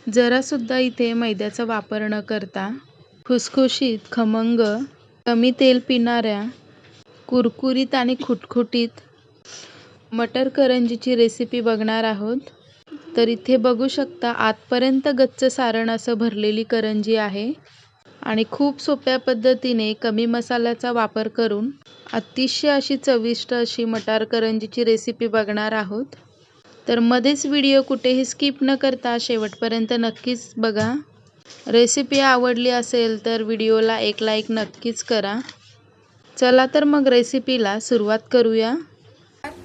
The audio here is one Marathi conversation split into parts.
जरासुद्धा इथे मैद्याचा वापर न करता खुसखुशीत, खमंग, कमी तेल पिणाऱ्या, कुरकुरीत आणि खुटखुटीत मटर करंजीची रेसिपी बघणार आहोत. तर इथे बघू शकता आतपर्यंत गच्च सारण असं भरलेली करंजी आहे आणि खूप सोप्या पद्धतीने कमी मसाल्याचा वापर करून अतिशय अशी चविष्ट अशी मटार करंजीची रेसिपी बघणार आहोत. तर मध्येच व्हिडिओ कुठेही स्किप न करता शेवटपर्यंत नक्कीच बघा. रेसिपी आवडली असेल तर व्हिडिओला एक लाईक नक्कीच करा. चला तर मग रेसिपीला सुरुवात करूया.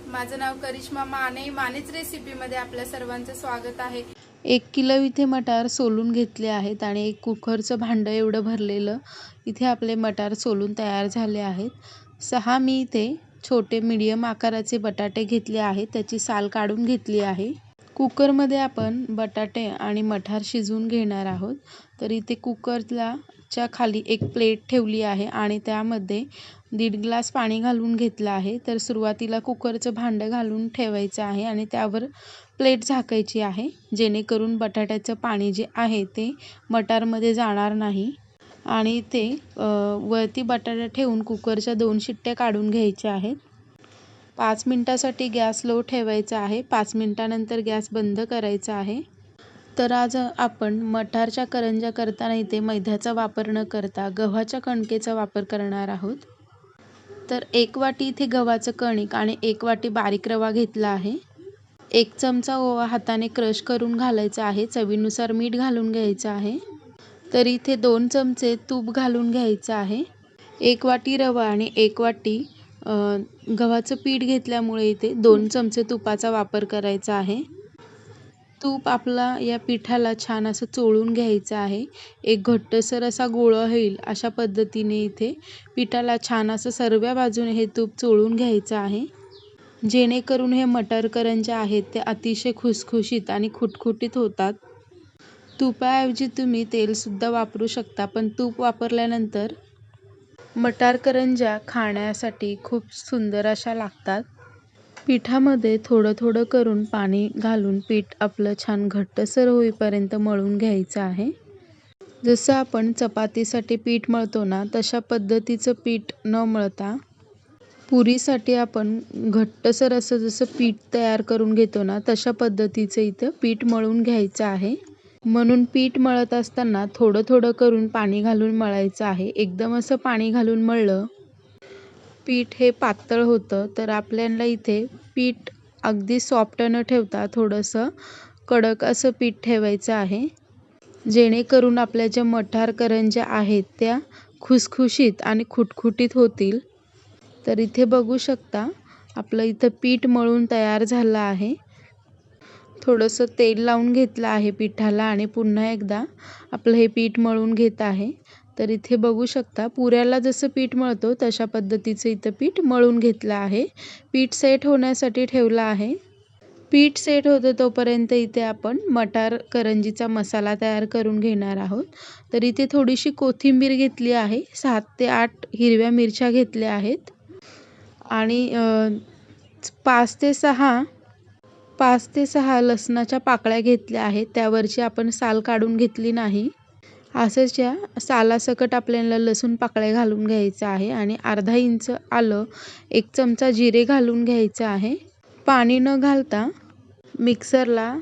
माझं नाव करिश्मा मानेच रेसिपीमध्ये आपल्या सर्वांचं स्वागत आहे. 1 किलो इथे मटार सोलून घेतले आहेत आणि एक कुकरचं भांडं एवढं भरलेलं इथे आपले मटार सोलून तयार झाले आहेत. 6 मी इथे छोटे मीडियम आकाराचे बटाटे घेतले आहेत, त्याची साल काढून घेतली आहे. कुकरमध्ये आपण बटाटे आणि मटार शिजवून घेणार आहोत. तर इथे कुकरला च्या खाली एक प्लेट ठेवली आहे आणि त्यामध्ये 1.5 ग्लास पाणी घालून घेतलं आहे. तर सुरुवातीला कुकरचं भांडं घालून ठेवायचं आहे आणि त्यावर प्लेट झाकायची आहे, जेणेकरून बटाट्याचं पाणी जे आहे ते मटारमध्ये जाणार नाही. आणि ते वरती बटाटा ठेवून कुकरच्या 2 शिट्ट्या काढून घ्यायच्या आहेत. 5 मिनिटासाठी गॅस लो ठेवायचा आहे. 5 मिनिटानंतर गॅस बंद करायचा आहे. तर आज आपण मटारच्या करंज्या करताना इथे मैद्याचा वापर न करता गव्हाच्या कणकेचा वापर करणार आहोत. तर 1 वाटी इथे गव्हाचं कणिक आणि 1 वाटी बारीक रवा घेतला आहे. 1 चमचा ओवा हाताने क्रश करून घालायचा आहे. चवीनुसार मीठ घालून घ्यायचं आहे. तर इथे 2 चमचे तूप घालून घ्यायचं आहे. 1 वाटी रवा आणि 1 वाटी गव्हाचं पीठ घेतल्यामुळे इथे 2 चमचे तुपाचा वापर करायचा आहे. तूप आपला या पिठाला छान असं चोळून घ्यायचं आहे. एक घट्टसर असा गोळा होईल अशा पद्धतीने इथे पिठाला छान असं सर्व बाजूने हे तूप चोळून घ्यायचं आहे, जेणेकरून हे मटर करंज्या आहेत ते अतिशय खुसखुशीत आणि खुटखुटीत होतात. तुपाऐवजी तुम्ही तेलसुद्धा वापरू शकता, पण तूप वापरल्यानंतर मटार करंज्या खाण्यासाठी खूप सुंदर अशा लागतात. पिठामध्ये थोडं थोडं करून पाणी घालून पीठ आपलं छान घट्टसर होईपर्यंत मळून घ्यायचं आहे. जसं आपण चपातीसाठी पीठ मळतो ना, तशा पद्धतीचं पीठ न मळता पुरीसाठी आपण घट्टसर असं जसं पीठ तयार करून घेतो ना, तशा पद्धतीचं इथं पीठ मळून घ्यायचं आहे. म्हणून पीठ मळत असताना थोडं थोडं करून पाणी घालून मळायचं आहे. एकदम असं पाणी घालून मळलं पीठ हे पातळ होतं. तर आपल्याला इथे पीठ अगदी सॉफ्ट न ठेवता थोडंसं कडक असं पीठ ठेवायचं आहे, जेणेकरून आपल्या ज्या मटार करंज्या आहेत त्या खुसखुशीत आणि खुटखुटीत होतील. तर इथे बघू शकता आपलं इथं पीठ मळून तयार झालं आहे. थोडंसं तेल लावून घेतलं आहे पिठाला आणि पुन्हा एकदा आपलं हे पीठ मळून घेत आहे. तर इथे बघू शकता पुऱ्याला जसं पीठ मळतो तशा पद्धतीचं इथं पीठ मळून घेतलं आहे. पीठ सेट होण्यासाठी ठेवलं आहे. पीठ सेट होतं तोपर्यंत इथे आपण मटार करंजीचा मसाला तयार करून घेणार आहोत. तर इथे थोडीशी कोथिंबीर घेतली आहे. 7 ते 8 हिरव्या मिरच्या घेतल्या आहेत आणि 5 ते 6 लसणाच्या पाकळ्या घेतल्या आहेत. त्यावरची आपण साल काढून घेतली नाही. असंच या सालासकट आपल्याला लसूण पाकळ्या घालून घ्यायचं आहे आणि अर्धा इंच आलं, 1 चमचा जिरे घालून घ्यायचं आहे. पाणी न घालता मिक्सरला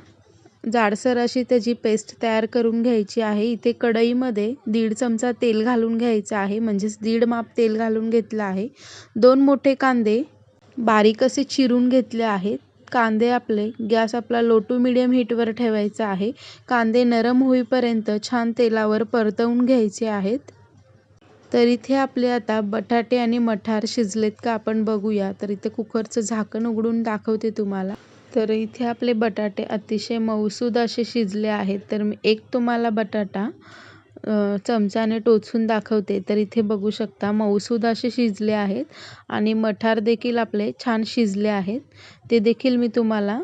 जाडसर अशी त्याची पेस्ट तयार करून घ्यायची आहे. इथे कढईमध्ये 1.5 चमचा तेल घालून घ्यायचं आहे, म्हणजेच 1.5 माप तेल घालून घेतलं आहे. 2 मोठे कांदे बारीक असे चिरून घेतले आहेत. कांदे आपले गॅस आपला लो टू मीडियम हीटवर ठेवायचा आहे. कांदे नरम होईपर्यंत छान तेलावर परतवून घ्यायचे आहेत. तर इथे आपले आता बटाटे आणि मटार शिजलेत का आपण बघूया. तर इथे कुकरचं झाकण उघडून दाखवते तुम्हाला. तर इथे आपले बटाटे अतिशय मऊसूद असे शिजले आहेत. तर मी एक तुम्हाला बटाटा चमच्याने टोचून दाखवते. तर इथे बघू शकता मऊसूद असे शिजले आहेत आणि मटार देखील आपले छान शिजले आहेत, ते देखील मी तुम्हाला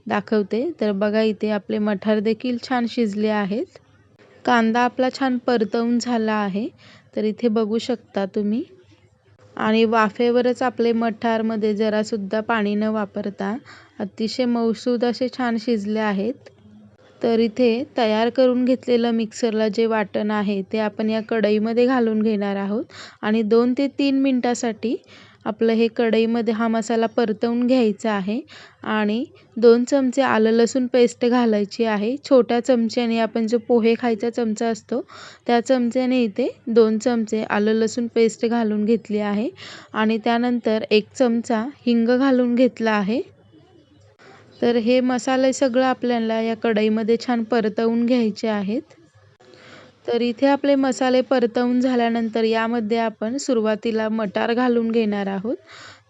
दाखवते. तर बघा इथे आपले मटार देखील छान शिजले आहेत. कांदा आपला छान परतवून झाला आहे. तर इथे बघू शकता तुम्ही आणि वाफेवरच आपले मटारमध्ये जरासुद्धा पाणी न वापरता अतिशय मऊसूद असे छान शिजले आहेत. तर इथे तयार करून घेतलेलं मिक्सरला जे वाटण आहे ते आपण या कढईमध्ये घालून घेणार आहोत आणि 2 ते 3 मिनिटासाठी आपलं हे कढईमध्ये हा मसाला परतवून घ्यायचा आहे आणि 2 चमचे आलं लसूण पेस्ट घालायची आहे. छोट्या चमच्याने आपण जो पोहे खायचा चमचा असतो त्या चमच्याने इथे 2 चमचे आलं लसूण पेस्ट घालून घेतली आहे आणि त्यानंतर 1 चमचा हिंग घालून घेतला आहे. तर हे मसाले सगळं आपल्याला या कढईमध्ये छान परतवून घ्यायचे आहेत. तर इथे आपले मसाले परतवून झाल्यानंतर यामध्ये आपण सुरुवातीला मटार घालून घेणार आहोत.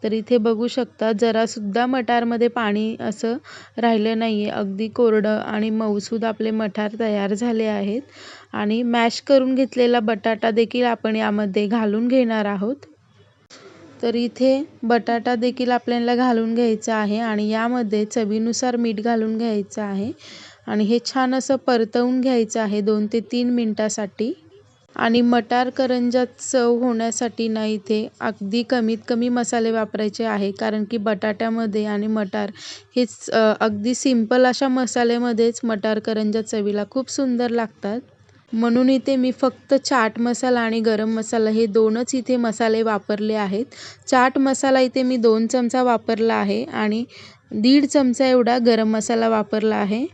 तर इथे बघू शकता जरासुद्धा मटारमध्ये पाणी असं राहिलं नाही आहे. अगदी कोरडं आणि मऊसूद आपले मटार तयार झाले आहेत आणि मॅश करून घेतलेला बटाटा देखील आपण यामध्ये घालून घेणार आहोत. तर इथे बटाटा देखील आपल्याला घालून घ्यायचा आहे आणि यामध्ये चवीनुसार मीठ घालून घ्यायचं आहे आणि हे छान असं परतवून घ्यायचं आहे 2 ते 3 मिनिटासाठी. आणि मटार करंज्यात चव होण्यासाठी ना इथे अगदी कमीत कमी मसाले वापरायचे आहे, कारण की बटाट्यामध्ये आणि मटार हेच अगदी सिंपल अशा मसाल्यामध्येच मटार करंज्या चवीला खूप सुंदर लागतात. म्हणून इथे मी फक्त चाट मसाला आणि गरम मसाला हे 2च इथे मसाले वापरले आहेत. चाट मसाला इथे मी 2 चमचा वापरला आहे आणि 1.5 चमचा एवढा गरम मसाला वापरला आहे.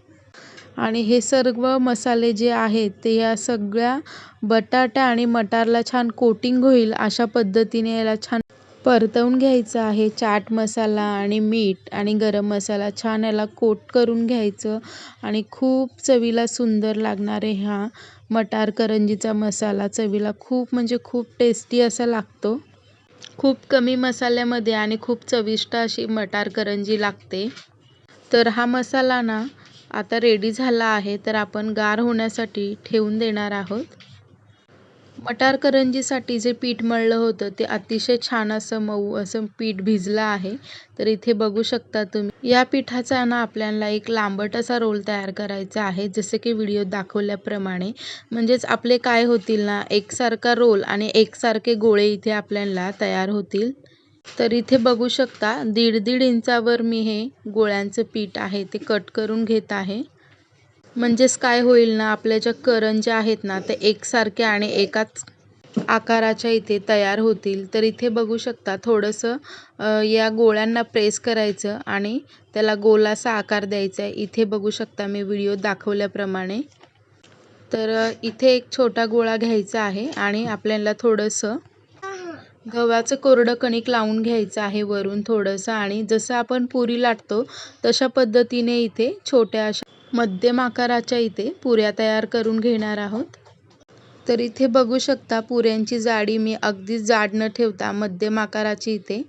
आणि हे सर्व मसाले जे आहेत ते या सगळ्या बटाटा आणि मटारला छान कोटिंग होईल अशा पद्धतीने याला छान परतवून घ्यायचं आहे. चाट मसाला आणि मीठ आणि गरम मसाला छान याला कोट करून घ्यायचं आणि खूप चवीला सुंदर लागणारे हा मटार करंजीचा मसाला चवीला खूप म्हणजे खूप टेस्टी असा लागतो. खूप कमी मसाल्यामध्ये आणि खूप चविष्ट अशी मटार करंजी लागते. तर हा मसाला ना आता रेडी झाला आहे, तर आपण गार होण्यासाठी ठेवून देणार आहोत. मटार करंजीसाठी जे पीठ मळलं होतं ते अतिशय छान असं मऊ असं पीठ भिजलं आहे. तर इथे बघू शकता तुम्ही या पिठाचा ना आपल्याला एक लांबट असा रोल तयार करायचा आहे, जसे की व्हिडिओ दाखवल्याप्रमाणे. म्हणजेच आपले काय होतील ना एकसारखा रोल आणि एकसारखे गोळे इथे आपल्याला तयार होतील. तर इथे बघू शकता 1.5 इंचावर मी हे गोळ्यांचं पीठ आहे ते कट करून घेत आहे. म्हणजेच काय होईल ना आपल्या ज्या करंज्या आहेत ना ते एकसारख्या आणि एकाच आकाराच्या इथे तयार होतील. तर इथे बघू शकता थोडंसं या गोळ्यांना प्रेस करायचं आणि त्याला गोल असा आकार द्यायचा आहे. इथे बघू शकता मी व्हिडिओ दाखवल्याप्रमाणे. तर इथे एक छोटा गोळा घ्यायचा आहे आणि आपल्याला थोडंसं गव्हाचं कोरडं कणिक लावून घ्यायचं आहे वरून थोडंसं आणि जसं आपण पुरी लाटतो तशा पद्धतीने इथे छोट्या अशा मध्यम आकाराच्या इथे पुऱ्या तयार करून घेणार आहोत. तर इथे बघू शकता पुऱ्यांची जाडी मी अगदी जाड न ठेवता मध्यम आकाराची इथे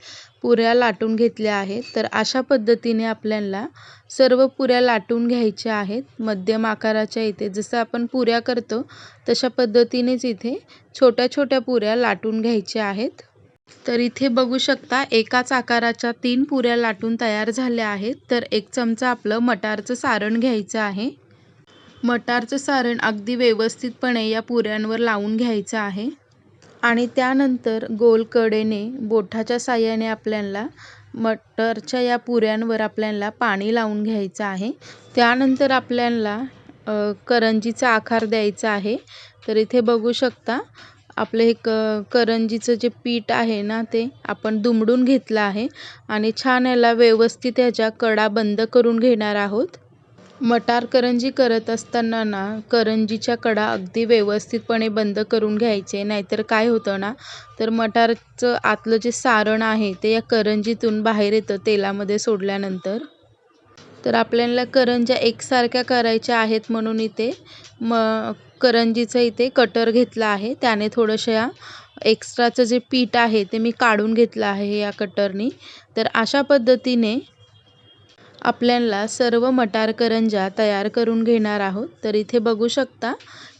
पुऱ्या लाटून घेतल्या आहेत. तर अशा पद्धतीने आपल्याला सर्व पुऱ्या लाटून घ्यायच्या आहेत मध्यम आकाराच्या इथे. जसं आपण पुऱ्या करतो तशा पद्धतीनेच इथे छोट्या छोट्या पुऱ्या लाटून घ्यायच्या आहेत. तर इथे बघू शकता एकाच आकाराच्या 3 पुऱ्या लाटून तयार झाल्या आहेत. तर 1 चमचा आपलं मटारचं सारण घ्यायचं आहे. मटारचं सारण अगदी व्यवस्थितपणे या पुऱ्यांवर लावून घ्यायचं आहे आणि त्यानंतर गोल कडेने बोटाच्या साहाय्याने आपल्याला मटारच्या या पुऱ्यांवर आपल्याला पाणी लावून घ्यायचं आहे. त्यानंतर आपल्याला करंजीचा आकार द्यायचा आहे. तर इथे बघू शकता आपलं हे करंजीचं जे पीठ आहे ना ते आपण दुमडून घेतलं आहे आणि छान याला व्यवस्थित ह्याच्या कडा बंद करून घेणार आहोत. मटार करंजी करत असताना ना करंजीच्या कडा अगदी व्यवस्थितपणे बंद करून घ्यायचे, नाहीतर काय होतं ना तर मटारचं आतलं जे सारण आहे ते या करंजीतून बाहेर येतं तेलामध्ये सोडल्यानंतर. तर आपल्याला करंज्या एकसारख्या करायच्या आहेत म्हणून इथे करंजीचं इथे कटर घेतला आहे. त्याने थोडंसं एक्स्ट्राचं जे पीठ आहे ते मी काढून घेतलं आहे या कटरनी. तर अशा पद्धतीने आपल्याला सर्व मटार करंज्या तयार करून घेणार आहोत. तर इथे बघू शकता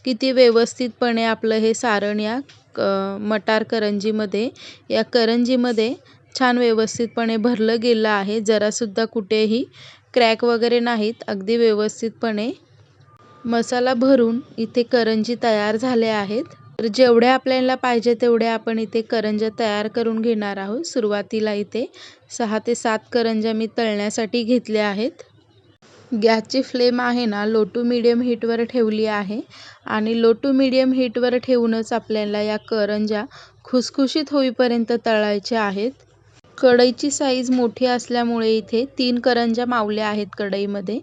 किती व्यवस्थितपणे आपलं हे सारण या मटार करंजीमध्ये या करंजीमध्ये छान व्यवस्थितपणे भरलं गेलं आहे. जरासुद्धा कुठेही क्रॅक वगैरे नाहीत. अगदी व्यवस्थितपणे मसाला भरून इथे करंजी तयार झाल्या आहेत. तर जेवढ्या आपल्याला पाहिजे तेवढ्या आपण इथे करंज्या तयार करून घेणार आहोत. सुरुवातीला इथे 6 ते 7 करंज्या मी तळण्यासाठी घेतल्या आहेत. गॅसची फ्लेम आहे ना लो टू मीडियम हीटवर ठेवली आहे आणि लो टू मीडियम हीटवर ठेवूनच आपल्याला या करंज्या खुसखुशीत होईपर्यंत तळायच्या आहेत. कढईची साईज मोठी असल्यामुळे इथे 3 करंज्या मावल्या आहेत कढईमध्ये.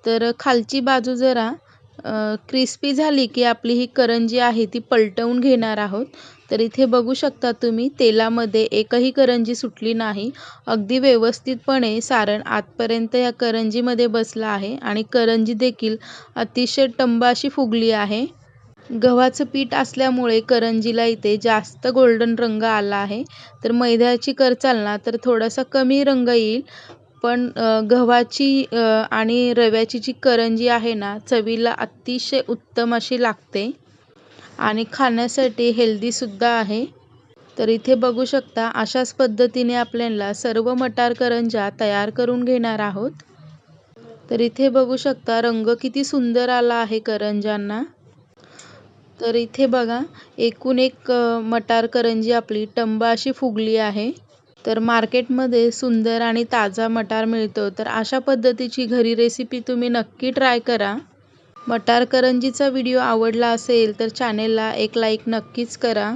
तर खालची बाजू जरा क्रिस्पी झाली की आपली ही करंजी आहे ती पलटवून घेणार आहोत. तर इथे बघू शकता तुम्ही तेलामध्ये एकही करंजी सुटली नाही. अगदी व्यवस्थितपणे सारण आतपर्यंत या करंजीमध्ये बसलं आहे आणि करंजी देखील अतिशय टम्म अशी फुगली आहे. गव्हाचं पीठ असल्यामुळे करंजीला इथे जास्त गोल्डन रंग आला आहे. तर मैद्याची करचाल ना तर थोडासा कमी रंग येईल. पण गव्हाची आणि रव्याची जी करंजी आहे ना चवीला अतिशय उत्तम अशी लागते आणि खाण्यासाठी हेल्दीसुद्धा आहे. तर इथे बघू शकता अशाच पद्धतीने आपल्याला सर्व मटार करंज्या तयार करून घेणार आहोत. तर इथे बघू शकता रंग किती सुंदर आला आहे करंज्यांना. तर इथे बघा एकूण एक मटार करंजी आपली टम्म अशी फुगली आहे. तर मार्केटमध्ये सुंदर आणि ताजा मटार मिळतो. तर अशा पद्धतीची घरी रेसिपी तुम्ही नक्की ट्राय करा. मटार करंजीचा व्हिडिओ आवडला असेल तर चॅनेलला एक लाईक नक्कीच करा.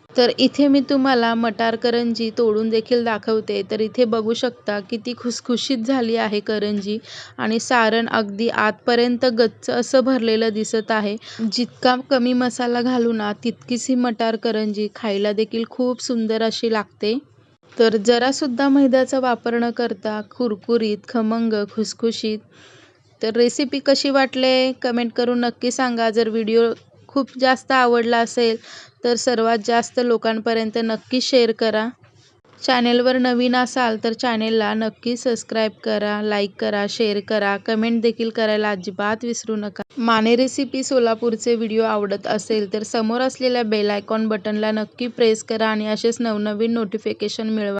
तर इथे मी तुम्हाला मटार करंजी तोडून देखील दाखवते. तर इथे बघू शकता किती खुसखुशीत झाली आहे करंजी आणि सारण अगदी आतपर्यंत गच्च असं भरलेलं दिसत आहे. जितका कमी मसाला घालू ना तितकीच ही मटार करंजी खायला देखील खूप सुंदर अशी लागते. तर जरासुद्धा मैद्याचा वापर न करता कुरकुरीत, खमंग, खुसखुशीत. तर रेसिपी कशी वाटली कमेंट करून नक्की सांगा. जर व्हिडिओ खूप जास्त आवडला असेल तर सर्वात जास्त लोकांपर्यंत नक्की शेअर करा. चॅनेलवर नवीन असाल तर चॅनेलला नक्की सबस्क्राईब करा, लाईक करा, शेअर करा, कमेंट देखील करायला अजिबात विसरू नका. माने रेसिपी सोलापूरचे व्हिडिओ आवडत असेल तर समोर असलेल्या बेल आयकॉन बटनला नक्की प्रेस करा आणि असेच नवनवीन नोटिफिकेशन मिळवा.